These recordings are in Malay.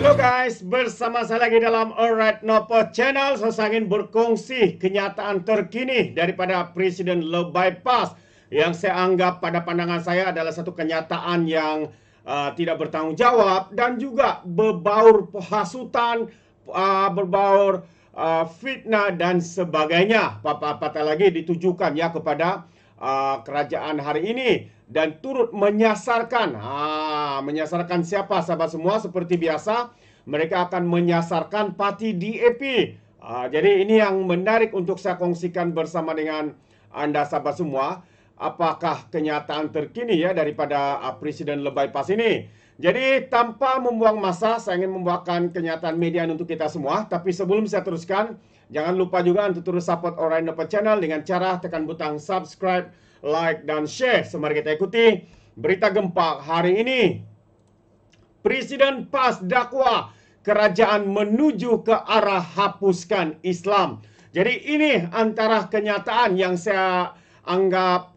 Halo guys, bersama saya lagi dalam Alright Nopo Channel. Saya ingin berkongsi kenyataan terkini daripada Presiden Lebay Pas yang saya anggap pada pandangan saya adalah satu kenyataan yang tidak bertanggung jawab dan juga berbaur hasutan, berbaur fitnah dan sebagainya. Apa-apa lagi ditujukan ya kepada kerajaan hari ini dan turut menyasarkan siapa sahabat semua. Seperti biasa mereka akan menyasarkan parti DAP. Jadi ini yang menarik untuk saya kongsikan bersama dengan anda sahabat semua. Apakah kenyataan terkini ya daripada Presiden Lebay Pas ini. Jadi tanpa membuang masa, saya ingin membawakan kenyataan media untuk kita semua. Tapi sebelum saya teruskan, jangan lupa juga untuk terus support Alright Nopo Channel dengan cara tekan butang subscribe, like, dan share. Mari kita ikuti berita gempa hari ini. Presiden Pas dakwa kerajaan menuju ke arah hapuskan Islam. Jadi ini antara kenyataan yang saya anggap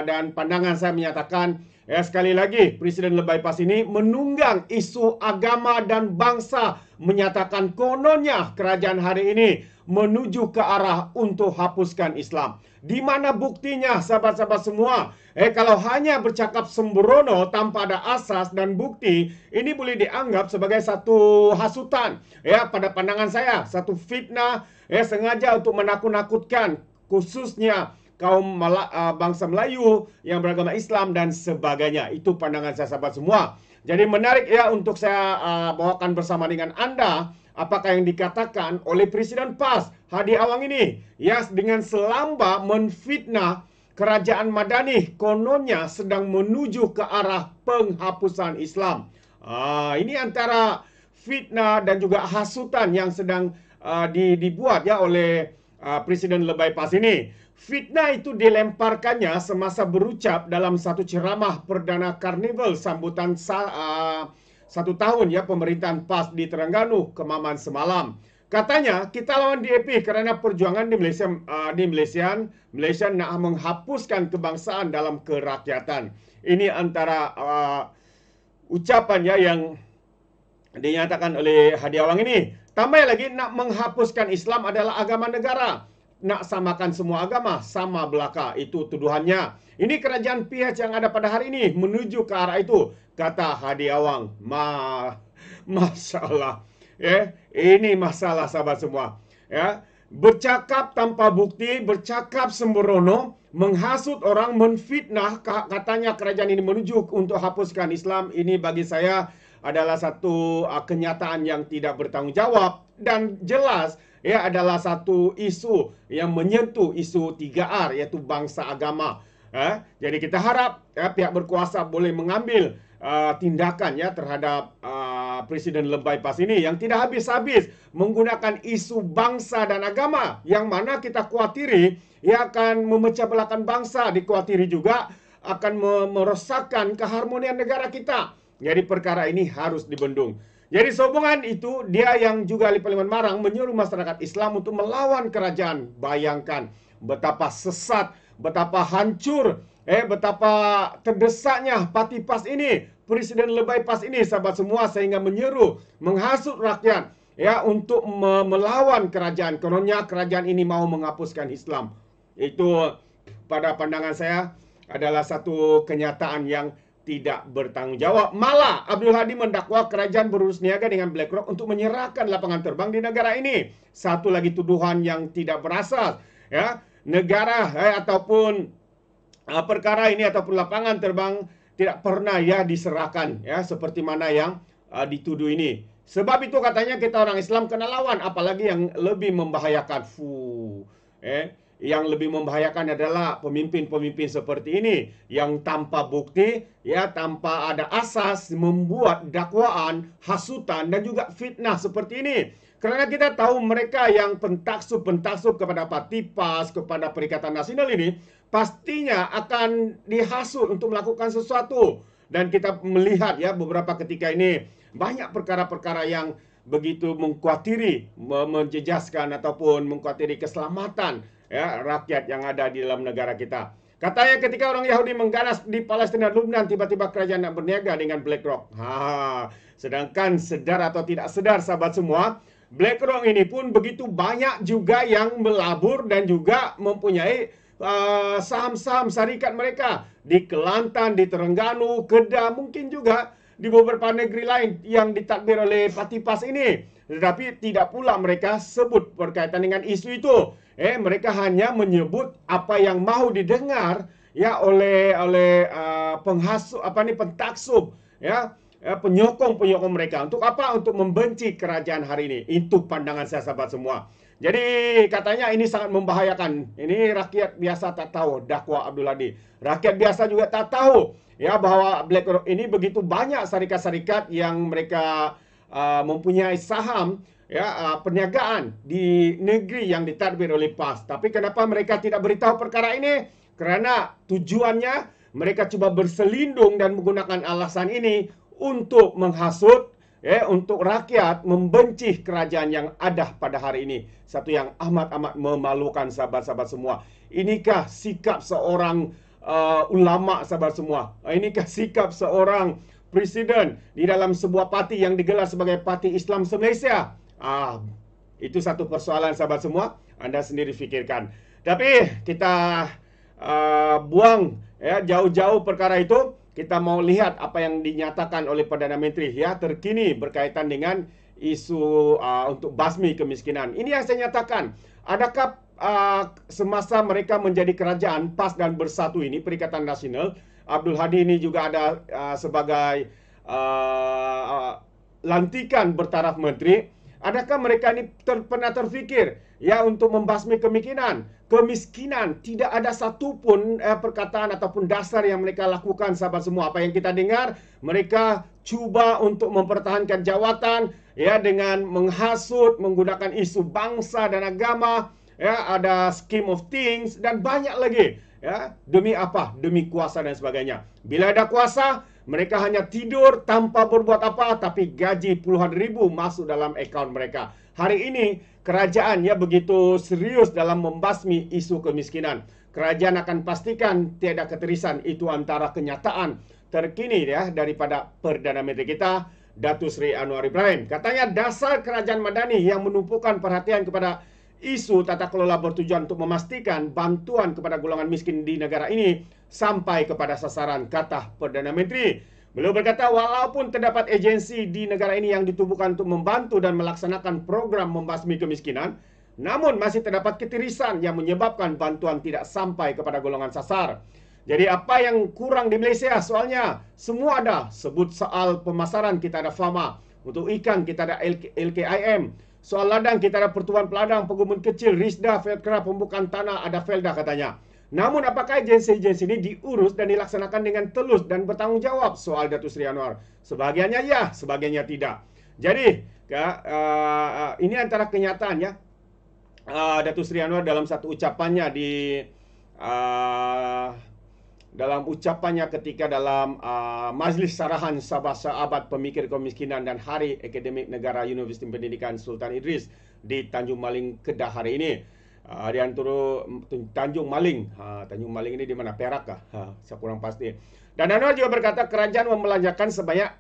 dan pandangan saya menyatakan sekali lagi Presiden Lebay Pas ini menunggang isu agama dan bangsa, menyatakan kononnya kerajaan hari ini menuju ke arah untuk hapuskan Islam. Di mana buktinya sahabat-sahabat semua? Kalau hanya bercakap sembrono tanpa ada asas dan bukti, ini boleh dianggap sebagai satu hasutan. Pada pandangan saya, satu fitnah sengaja untuk menakut-nakutkan khususnya kaum bangsa Melayu yang beragama Islam dan sebagainya. Itu pandangan saya sahabat semua. Jadi menarik ya untuk saya bawakan bersama dengan anda apakah yang dikatakan oleh Presiden Pas Hadi Awang ini ya, dengan selamba menfitnah kerajaan Madani kononnya sedang menuju ke arah penghapusan Islam. Ini antara fitnah dan juga hasutan yang sedang dibuat ya oleh Presiden Lebay Pas ini. Fitnah itu dilemparkannya semasa berucap dalam satu ceramah perdana karnival sambutan 1 tahun ya pemerintahan Pas di Terengganu Kemaman semalam. Katanya kita lawan DAP karena perjuangan di Malaysia nak menghapuskan kebangsaan dalam kerakyatan. Ini antara ucapan ya yang dinyatakan oleh Hadi Awang ini. Tambah lagi, nak menghapuskan Islam adalah agama negara. Nak samakan semua agama sama belaka. Itu tuduhannya. Ini kerajaan PH yang ada pada hari ini menuju ke arah itu, kata Hadi Awang. Masya Allah. Ini masalah sahabat semua. Bercakap tanpa bukti, bercakap sembrono, menghasut orang, menfitnah, katanya kerajaan ini menuju untuk hapuskan Islam. Ini bagi saya adalah satu kenyataan yang tidak bertanggung jawab dan jelas adalah satu isu yang menyentuh isu 3R, yaitu bangsa agama. Jadi kita harap pihak berkuasa boleh mengambil tindakan ya terhadap Presiden Lebay Pas ini yang tidak habis-habis menggunakan isu bangsa dan agama, yang mana kita khawatiri akan memecah belahkan bangsa, dikhawatiri juga akan merosakkan keharmonian negara kita. Jadi perkara ini harus dibendung. Jadi sehubungan itu, dia yang juga Ali Paliman Marang menyuruh masyarakat Islam untuk melawan kerajaan. Bayangkan betapa sesat, betapa hancur, betapa terdesaknya parti Pas ini, Presiden Lebay Pas ini sahabat semua, sehingga menyeru, menghasut rakyat untuk melawan kerajaan. Kononnya kerajaan ini mau menghapuskan Islam. Itu pada pandangan saya adalah satu kenyataan yang tidak bertanggung jawab. Malah Abdul Hadi mendakwa kerajaan berurus niaga dengan BlackRock untuk menyerahkan lapangan terbang di negara ini. Satu lagi tuduhan yang tidak berasas. Negara ataupun perkara ini ataupun lapangan terbang tidak pernah diserahkan seperti mana yang dituduh ini. Sebab itu katanya kita orang Islam kena lawan, apalagi yang lebih membahayakan. Yang lebih membahayakan adalah pemimpin-pemimpin seperti ini yang tanpa bukti, tanpa ada asas membuat dakwaan, hasutan dan juga fitnah seperti ini. Karena kita tahu mereka yang pentaksub kepada parti Pas, kepada Perikatan Nasional ini pastinya akan dihasut untuk melakukan sesuatu. Dan kita melihat beberapa ketika ini banyak perkara-perkara yang begitu mengkhawatirkan, menjejaskan ataupun mengkhawatirkan keselamatan rakyat yang ada di dalam negara kita. Katanya ketika orang Yahudi mengganas di Palestina Lubnan, tiba-tiba kerajaan nak berniaga dengan BlackRock. Sedangkan sedar atau tidak sedar sahabat semua, BlackRock ini pun begitu banyak juga yang melabur dan juga mempunyai saham-saham syarikat mereka di Kelantan, di Terengganu, Kedah, mungkin juga di beberapa negeri lain yang ditadbir oleh Parti PAS ini. Tetapi tidak pula mereka sebut berkaitan dengan isu itu. Mereka hanya menyebut apa yang mahu didengar ya oleh pentaksub ya, penyokong mereka. Untuk apa? Untuk membenci kerajaan hari ini. Itu pandangan saya sahabat semua. Jadi katanya ini sangat membahayakan. Ini rakyat biasa tak tahu dakwah Abdul Hadi. Rakyat biasa juga tak tahu ya bahwa BlackRock ini begitu banyak syarikat-syarikat yang mereka mempunyai saham ya, perniagaan di negeri yang ditadbir oleh PAS. Tapi kenapa mereka tidak beritahu perkara ini? Kerana tujuannya mereka cuba berselindung dan menggunakan alasan ini untuk menghasut untuk rakyat membenci kerajaan yang ada pada hari ini. Satu yang amat-amat memalukan sahabat-sahabat semua. Inikah sikap seorang ulama sahabat semua? Inikah sikap seorang presiden di dalam sebuah parti yang digelar sebagai Parti Islam se-Malaysia? Itu satu persoalan sahabat semua. Anda sendiri fikirkan. Tapi kita buang ya jauh-jauh perkara itu. Kita mau lihat apa yang dinyatakan oleh Perdana Menteri ya terkini berkaitan dengan isu untuk basmi kemiskinan. Ini yang saya nyatakan. Adakah semasa mereka menjadi kerajaan PAS dan Bersatu ini, Perikatan Nasional, Abdul Hadi ini juga ada sebagai lantikan bertaraf menteri. Adakah mereka ini pernah terfikir ya untuk membasmi kemiskinan? Tidak ada satupun perkataan ataupun dasar yang mereka lakukan sahabat semua. Apa yang kita dengar, mereka cuba untuk mempertahankan jawatan ya dengan menghasut, menggunakan isu bangsa dan agama, ya ada scheme of things dan banyak lagi. Ya, demi apa? Demi kuasa dan sebagainya. Bila ada kuasa, mereka hanya tidur tanpa berbuat apa, tapi gaji puluhan ribu masuk dalam akaun mereka. Hari ini, kerajaan ya begitu serius dalam membasmi isu kemiskinan. Kerajaan akan pastikan tiada keterisan. Itu antara kenyataan terkini ya daripada Perdana Menteri kita, Datuk Seri Anwar Ibrahim. Katanya dasar kerajaan Madani yang menumpukan perhatian kepada isu tata kelola bertujuan untuk memastikan bantuan kepada golongan miskin di negara ini sampai kepada sasaran, kata Perdana Menteri. Beliau berkata walaupun terdapat agensi di negara ini yang ditubuhkan untuk membantu dan melaksanakan program membasmi kemiskinan, namun masih terdapat ketirisan yang menyebabkan bantuan tidak sampai kepada golongan sasar. Jadi apa yang kurang di Malaysia? Soalnya semua ada. Sebut soal pemasaran, kita ada FAMA. Untuk ikan kita ada LKIM. Soal ladang kita ada Pertubuhan Peladang, Penguburan Kecil, RISDA, Felkra, Pembukaan Tanah, ada Felda katanya. Namun apakah agensi-agensi ini diurus dan dilaksanakan dengan telus dan bertanggungjawab? Soal Datuk Seri Anwar. Sebahagiannya ya, sebahagiannya tidak. Jadi ini antara kenyataannya. Datuk Seri Anwar dalam satu ucapannya dalam ucapannya ketika dalam Majlis Sarahan Sabah Sahabat Pemikir Kemiskinan dan Hari Akademik Negara Universiti Pendidikan Sultan Idris di Tanjung Maling, Kedah hari ini. Di antara Tanjung Maling. Tanjung Maling ini di mana? Perak kah? Saya kurang pasti. Dan Anwar juga berkata kerajaan membelanjakan sebanyak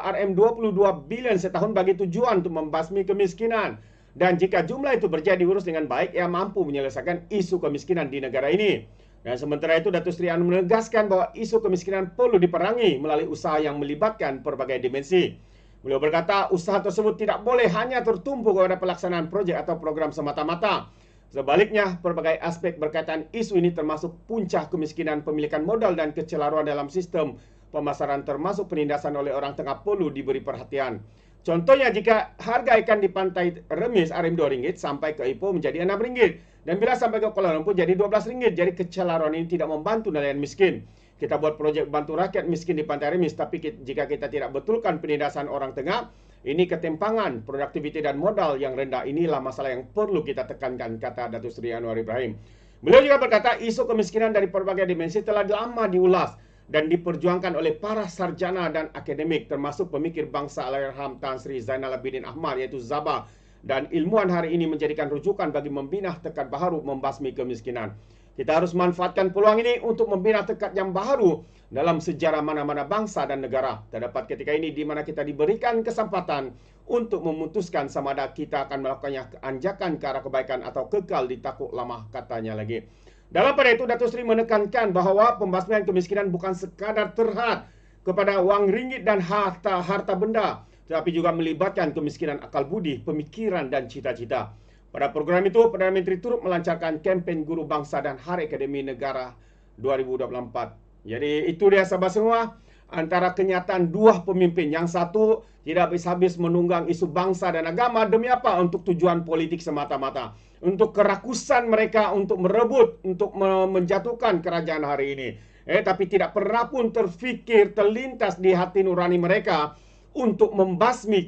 RM22 bilion setahun bagi tujuan untuk membasmi kemiskinan. Dan jika jumlah itu berjaya diurus dengan baik, ia mampu menyelesaikan isu kemiskinan di negara ini. Dan sementara itu, Datuk Seri Anwar menegaskan bahwa isu kemiskinan perlu diperangi melalui usaha yang melibatkan berbagai dimensi. Beliau berkata, usaha tersebut tidak boleh hanya tertumpu kepada pelaksanaan projek atau program semata-mata. Sebaliknya, berbagai aspek berkaitan isu ini termasuk puncak kemiskinan, pemilikan modal dan kecelaruan dalam sistem pemasaran termasuk penindasan oleh orang tengah perlu diberi perhatian. Contohnya, jika harga ikan di pantai Remis RM2 sampai ke Ipoh menjadi RM6. Dan bila sampai ke Kuala Lumpur jadi RM12. Jadi kecelaruan ini tidak membantu nelayan miskin. Kita buat projek bantu rakyat miskin di pantai Remis. Tapi jika kita tidak betulkan penindasan orang tengah, ini ketimpangan, produktiviti dan modal yang rendah. Inilah masalah yang perlu kita tekankan, kata Datuk Seri Anwar Ibrahim. Beliau juga berkata isu kemiskinan dari berbagai dimensi telah lama diulas dan diperjuangkan oleh para sarjana dan akademik termasuk pemikir bangsa Allahyarham Tan Sri Zainal Abidin Ahmad iaitu Zaba, dan ilmuwan hari ini menjadikan rujukan bagi membina tekad baharu membasmi kemiskinan. Kita harus manfaatkan peluang ini untuk membina tekad yang baru dalam sejarah mana-mana bangsa dan negara. Terdapat ketika ini di mana kita diberikan kesempatan untuk memutuskan sama ada kita akan melakukannya anjakan ke arah kebaikan atau kekal di takuk lama, katanya lagi. Dalam pada itu, Datuk Seri menekankan bahawa pembasmian kemiskinan bukan sekadar terhad kepada wang ringgit dan harta benda, tetapi juga melibatkan kemiskinan akal budi, pemikiran dan cita-cita. Pada program itu, Perdana Menteri turut melancarkan kempen Guru Bangsa dan Hari Akademi Negara 2024. Jadi itu dia sahabat semua, antara kenyataan dua pemimpin. Yang satu tidak habis-habis menunggang isu bangsa dan agama. Demi apa? Untuk tujuan politik semata-mata. Untuk kerakusan mereka untuk merebut, untuk menjatuhkan kerajaan hari ini. Tapi tidak pernah pun terfikir, terlintas di hati nurani mereka untuk membasmi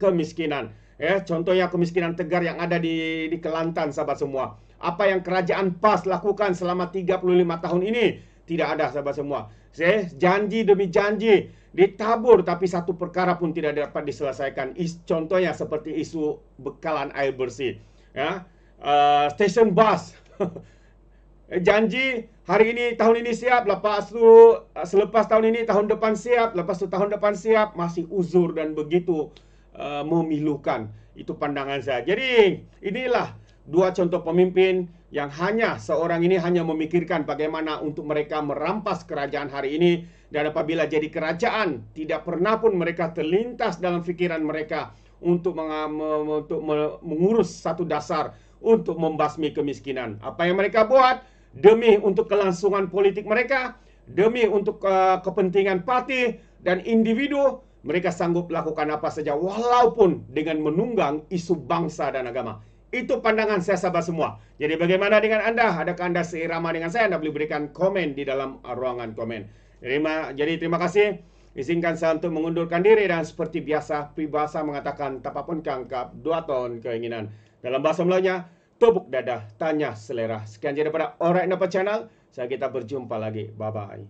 kemiskinan. Contohnya kemiskinan tegar yang ada di Kelantan, sahabat semua. Apa yang kerajaan PAS lakukan selama 35 tahun ini tidak ada, sahabat semua. Janji demi janji ditabur, tapi satu perkara pun tidak dapat diselesaikan. Contohnya seperti isu bekalan air bersih, stesen bus. Janji hari ini, tahun ini siap, lepas tu selepas tahun ini, tahun depan siap, lepas tu tahun depan siap, masih uzur dan begitu memilukan. Itu pandangan saya. Jadi inilah dua contoh pemimpin yang seorang ini hanya memikirkan bagaimana untuk mereka merampas kerajaan hari ini, dan apabila jadi kerajaan tidak pernah pun mereka terlintas dalam fikiran mereka untuk mengurus satu dasar untuk membasmi kemiskinan. Apa yang mereka buat demi untuk kelangsungan politik mereka, demi untuk kepentingan parti dan individu, mereka sanggup lakukan apa saja walaupun dengan menunggang isu bangsa dan agama. Itu pandangan saya, sahabat semua. Jadi bagaimana dengan Anda? Adakah Anda seirama dengan saya? Anda boleh berikan komen di dalam ruangan komen. Jadi terima kasih. Izinkan saya untuk mengundurkan diri, dan seperti biasa peribahasa mengatakan tapapun kangkap dua ton keinginan. Dalam bahasa Melayunya, tubuk dadah, tanya selera. Sekian daripada Alright Napa Channel. Kita berjumpa lagi. Bye-bye.